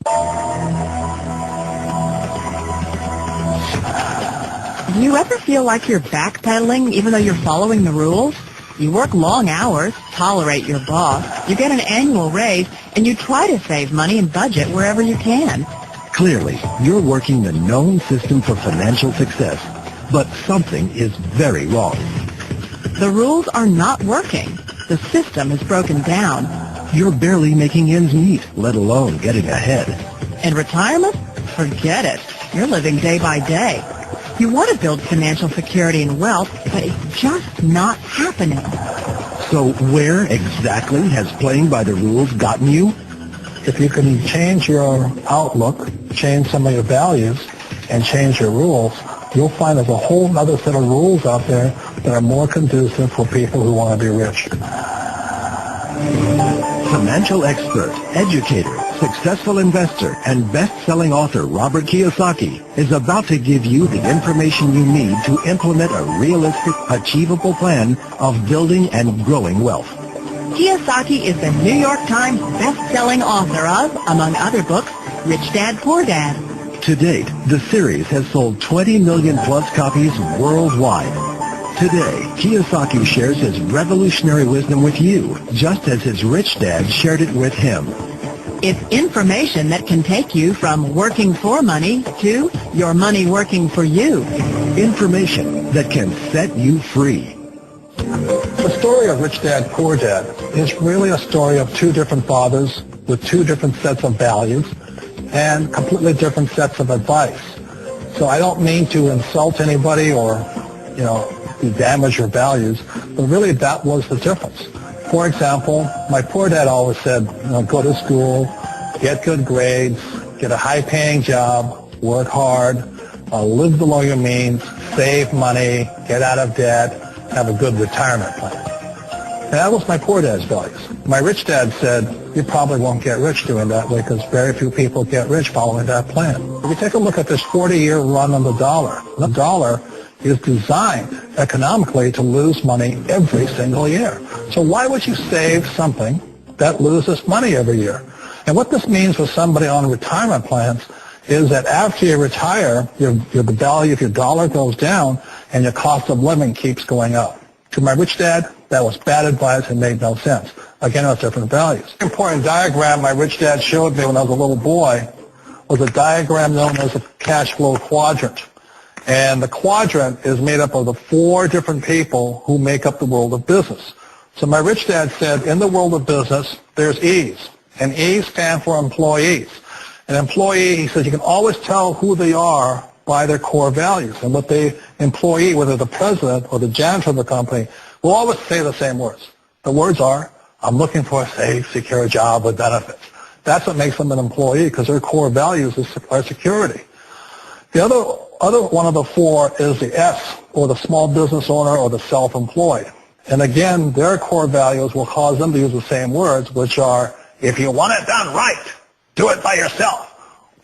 Do you ever feel like you're backpedaling even though you're following the rules? You work long hours, tolerate your boss, you get an annual raise, and you try to save money and budget wherever you can. Clearly, you're working the known system for financial success, but something is very wrong. The rules are not working. The system is broken down. You're barely making ends meet, let alone getting ahead. In retirement? Forget it. You're living day by day. You want to build financial security and wealth, but it's just not happening. So where exactly has playing by the rules gotten you? If you can change your outlook, change some of your values, and change your rules, you'll find there's a whole other set of rules out there that are more conducive for people who want to be rich. Financial expert, educator, successful investor, and best-selling author Robert Kiyosaki is about to give you the information you need to implement a realistic, achievable plan of building and growing wealth. Kiyosaki is the New York Times best-selling author of, among other books, Rich Dad, Poor Dad. To date, the series has sold 20 million plus copies worldwide. Today, Kiyosaki shares his revolutionary wisdom with you, just as his rich dad shared it with him. It's information that can take you from working for money to your money working for you. Information that can set you free. The story of Rich Dad, Poor Dad is really a story of two different fathers with two different sets of values and completely different sets of advice. So I don't mean to insult anybody or, damage your values, but really that was the difference. For example, my poor dad always said, go to school, get good grades, get a high-paying job, work hard, live below your means, save money, get out of debt, have a good retirement plan. And that was my poor dad's values. My rich dad said, you probably won't get rich doing that way because very few people get rich following that plan. If you take a look at this 40-year run on the dollar is designed economically to lose money every single year. So why would you save something that loses money every year? And what this means for somebody on retirement plans is that after you retire, the value of your dollar goes down and your cost of living keeps going up. To my rich dad, that was bad advice and made no sense. Again, it was different values. An important diagram my rich dad showed me when I was a little boy was a diagram known as a cash flow quadrant. And the quadrant is made up of the four different people who make up the world of business. So my rich dad said, in the world of business, there's E's. And E's stand for employees. An employee, he says, you can always tell who they are by their core values. And what the employee, whether the president or the janitor of the company, will always say the same words. The words are, I'm looking for a safe, secure job with benefits. That's what makes them an employee, because their core values are security. The other one of the four is the S, or the small business owner or the self-employed. And again, their core values will cause them to use the same words, which are, if you want it done right, do it by yourself.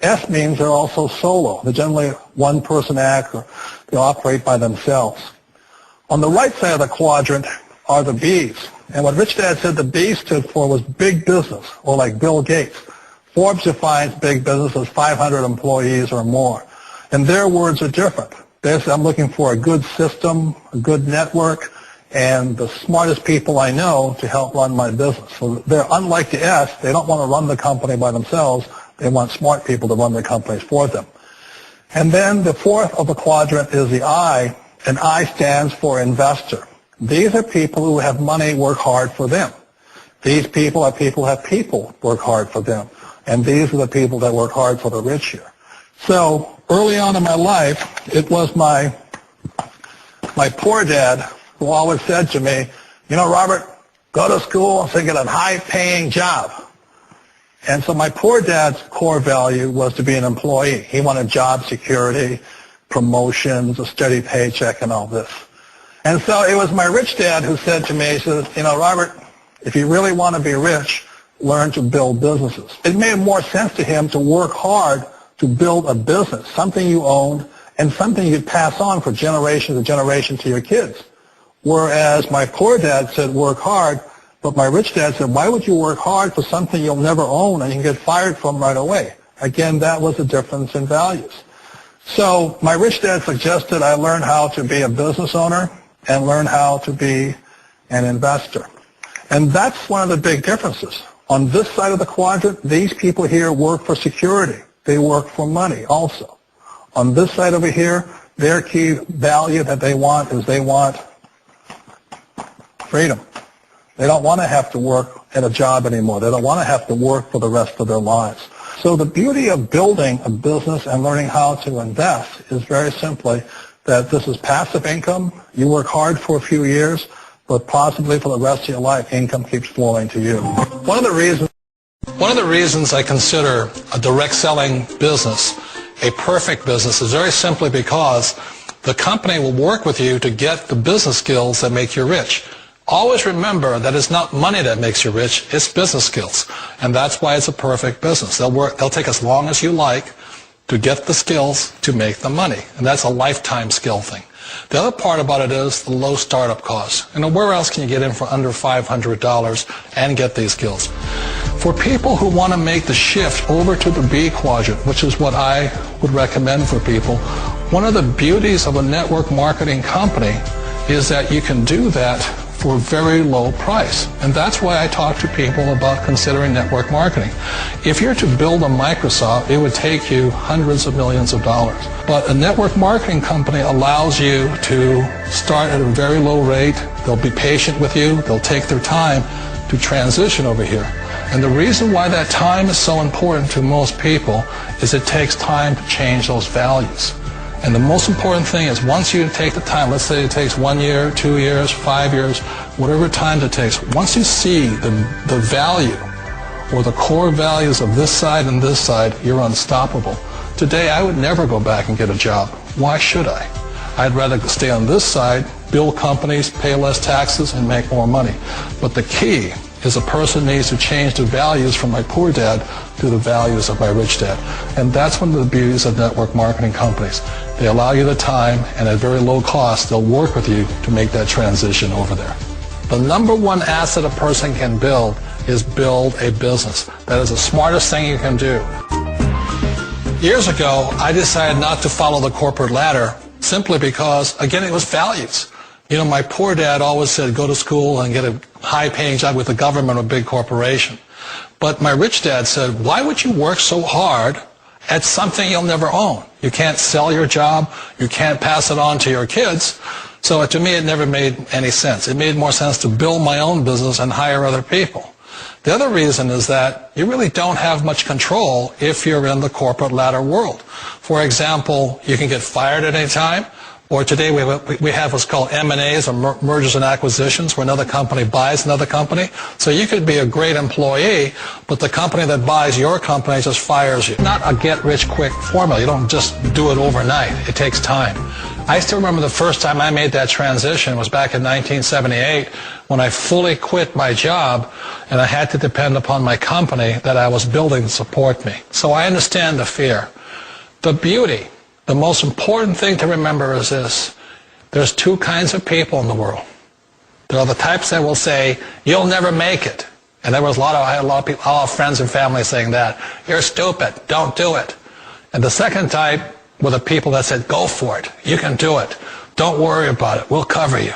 S means they're also solo. They're generally one-person act, or they operate by themselves. On the right side of the quadrant are the B's. And what Rich Dad said the B stood for was big business, or like Bill Gates. Forbes defines big business as 500 employees or more. And their words are different. They say, I'm looking for a good system, a good network, and the smartest people I know to help run my business. So they're unlike the S. They don't want to run the company by themselves. They want smart people to run their companies for them. And then the fourth of the quadrant is the I, and I stands for investor. These are people who have money work hard for them. These people are people who have people work hard for them. And these are the people that work hard for the rich here. So early on in my life, it was my poor dad who always said to me, Robert, go to school so you get a high-paying job. And so my poor dad's core value was to be an employee. He wanted job security, promotions, a steady paycheck, and all this. And so it was my rich dad who said to me, he says, Robert, if you really want to be rich, learn to build businesses. It made more sense to him to work hard to build a business, something you owned and something you could pass on for generation to generation to your kids. Whereas my poor dad said work hard, but my rich dad said, why would you work hard for something you'll never own and you can get fired from right away? Again, that was a difference in values. So my rich dad suggested I learn how to be a business owner and learn how to be an investor. And that's one of the big differences. On this side of the quadrant, these people here work for security. They work for money also. On this side over here, their key value that they want is they want freedom. They don't want to have to work at a job anymore. They don't want to have to work for the rest of their lives. So the beauty of building a business and learning how to invest is very simply that this is passive income. You work hard for a few years, but possibly for the rest of your life, income keeps flowing to you. One of the reasons I consider a direct selling business a perfect business is very simply because the company will work with you to get the business skills that make you rich. Always remember that it's not money that makes you rich, it's business skills. And that's why it's a perfect business. They'll take as long as you like to get the skills to make the money. And that's a lifetime skill thing. The other part about it is the low startup cost. Where else can you get in for under $500 and get these skills? For people who want to make the shift over to the B quadrant, which is what I would recommend for people, one of the beauties of a network marketing company is that you can do that for a very low price. And that's why I talk to people about considering network marketing. If you're to build a Microsoft, it would take you hundreds of millions of dollars. But a network marketing company allows you to start at a very low rate. They'll be patient with you. They'll take their time to transition over here. And the reason why that time is so important to most people is it takes time to change those values. And the most important thing is once you take the time, let's say it takes 1 year, 2 years, 5 years, whatever time it takes, once you see the value or the core values of this side and this side, you're unstoppable. Today, I would never go back and get a job. Why should I? I'd rather stay on this side, build companies, pay less taxes, and make more money. But the key is a person needs to change the values from my poor dad to the values of my rich dad. And that's one of the beauties of network marketing companies. They allow you the time, and at very low cost, they'll work with you to make that transition over there. The number one asset a person can build is build a business. That is the smartest thing you can do. Years ago, I decided not to follow the corporate ladder simply because, again, it was values. My poor dad always said, go to school and get a high-paying job with the government or a big corporation. But my rich dad said, why would you work so hard at something you'll never own? You can't sell your job. You can't pass it on to your kids. So to me, it never made any sense. It made more sense to build my own business and hire other people. The other reason is that you really don't have much control if you're in the corporate ladder world. For example, you can get fired at any time. Or today we have what's called M&As, or mergers and acquisitions, where another company buys another company. So you could be a great employee, but the company that buys your company just fires you. Not a get-rich-quick formula. You don't just do it overnight. It takes time. I still remember the first time I made that transition was back in 1978 when I fully quit my job and I had to depend upon my company that I was building to support me. So I understand the fear. The beauty. The most important thing to remember is this. There's two kinds of people in the world. There are the types that will say, you'll never make it. And I had a lot of people, all friends and family saying that. You're stupid. Don't do it. And the second type were the people that said, go for it. You can do it. Don't worry about it. We'll cover you.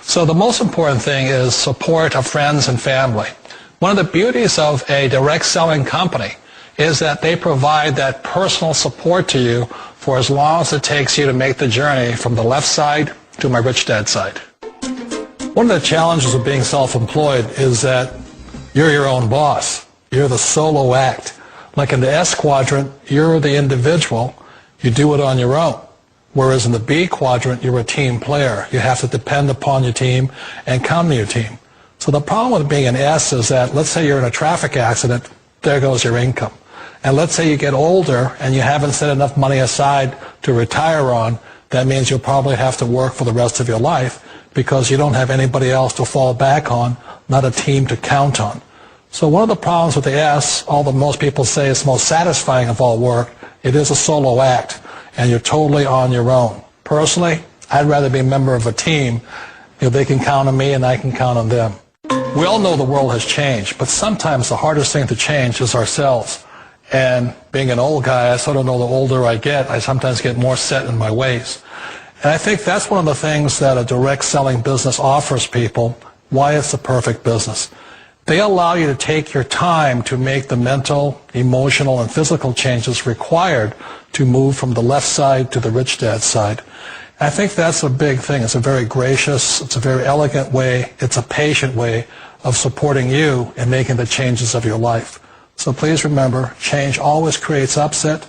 So the most important thing is support of friends and family. One of the beauties of a direct selling company is that they provide that personal support to you for as long as it takes you to make the journey from the left side to my rich dad side. One of the challenges of being self-employed is that you're your own boss. You're the solo act. Like in the S quadrant, you're the individual. You do it on your own. Whereas in the B quadrant, you're a team player. You have to depend upon your team and count on your team. So the problem with being an S is that, let's say you're in a traffic accident, there goes your income. And let's say you get older and you haven't set enough money aside to retire on, that means you'll probably have to work for the rest of your life because you don't have anybody else to fall back on, not a team to count on. So one of the problems with the S, although most people say it's the most satisfying of all work, it is a solo act and you're totally on your own. Personally, I'd rather be a member of a team. They can count on me and I can count on them. We all know the world has changed, but sometimes the hardest thing to change is ourselves. And being an old guy, I sort of know the older I get, I sometimes get more set in my ways. And I think that's one of the things that a direct selling business offers people, why it's the perfect business. They allow you to take your time to make the mental, emotional, and physical changes required to move from the left side to the rich dad side. And I think that's a big thing. It's a very gracious, it's a very elegant way, it's a patient way of supporting you in making the changes of your life. So please remember, change always creates upset,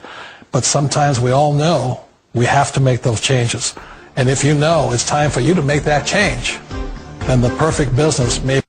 but sometimes we all know we have to make those changes. And if you know it's time for you to make that change, then the perfect business may